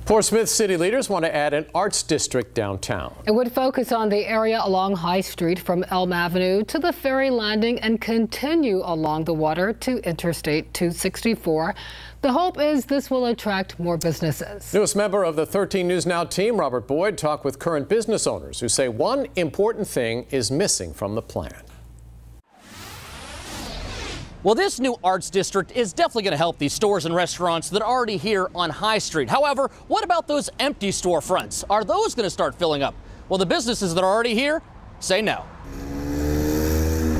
Portsmouth city leaders want to add an arts district downtown. It would focus on the area along High Street from Elm Avenue to the ferry landing and continue along the water to Interstate 264. The hope is this will attract more businesses. Newest member of the 13 News Now team, Robert Boyd, talked with current business owners who say one important thing is missing from the plan. Well, this new arts district is definitely going to help these stores and restaurants that are already here on High Street. However, what about those empty storefronts? Are those going to start filling up? Well, the businesses that are already here say no.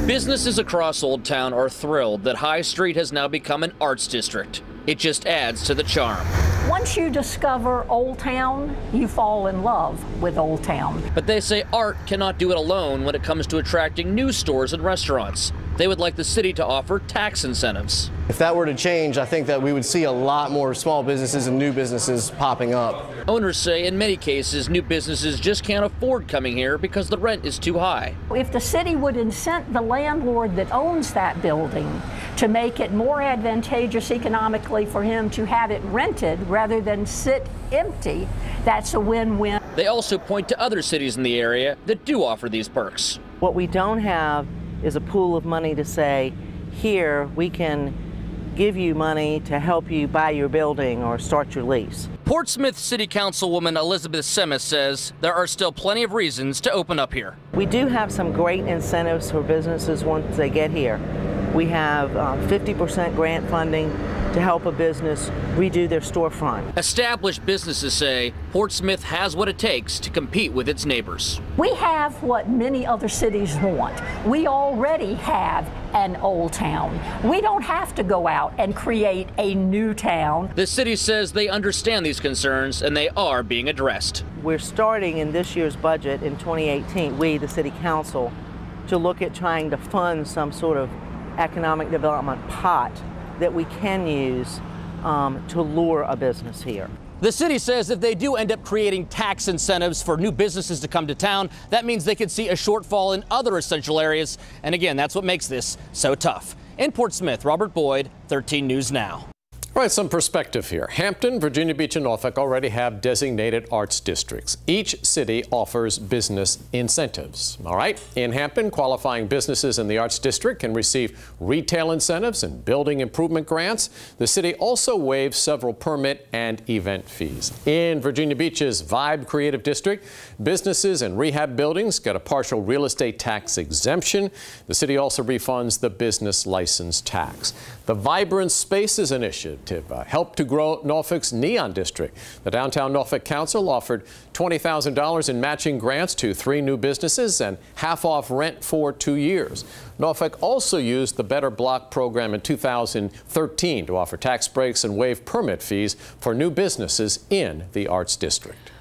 Businesses across Old Town are thrilled that High Street has now become an arts district. It just adds to the charm. Once you discover Old Town, you fall in love with Old Town. But they say art cannot do it alone when it comes to attracting new stores and restaurants. They would like the city to offer tax incentives. If that were to change, I think that we would see a lot more small businesses and new businesses popping up. Owners say in many cases, new businesses just can't afford coming here because the rent is too high. If the city would incent the landlord that owns that building to make it more advantageous economically for him to have it rented rather than sit empty, that's a win-win. They also point to other cities in the area that do offer these perks. What we don't have is a pool of money to say, here we can give you money to help you buy your building or start your lease. Portsmouth City Councilwoman Elizabeth Semmis says there are still plenty of reasons to open up here. We do have some great incentives for businesses once they get here. We have 50% grant funding to help a business redo their storefront. Established businesses say Portsmouth has what it takes to compete with its neighbors. We have what many other cities want. We already have an Old Town. We don't have to go out and create a new town. The city says they understand these concerns and they are being addressed. We're starting in this year's budget in 2018, we, the City Council, to look at trying to fund some sort of economic development pot that we can use to lure a business here. The city says if they do end up creating tax incentives for new businesses to come to town, that means they could see a shortfall in other essential areas. And again, that's what makes this so tough. In Portsmouth, Robert Boyd, 13 News Now. All right, some perspective here. Hampton, Virginia Beach, and Norfolk already have designated arts districts. Each city offers business incentives. All right, in Hampton, qualifying businesses in the arts district can receive retail incentives and building improvement grants. The city also waives several permit and event fees. In Virginia Beach's Vibe Creative District, businesses and rehab buildings get a partial real estate tax exemption. The city also refunds the business license tax. The Vibrant Spaces Initiative helped to grow Norfolk's Neon District. The Downtown Norfolk Council offered $20,000 in matching grants to 3 new businesses and half-off rent for 2 years. Norfolk also used the Better Block program in 2013 to offer tax breaks and waive permit fees for new businesses in the Arts District.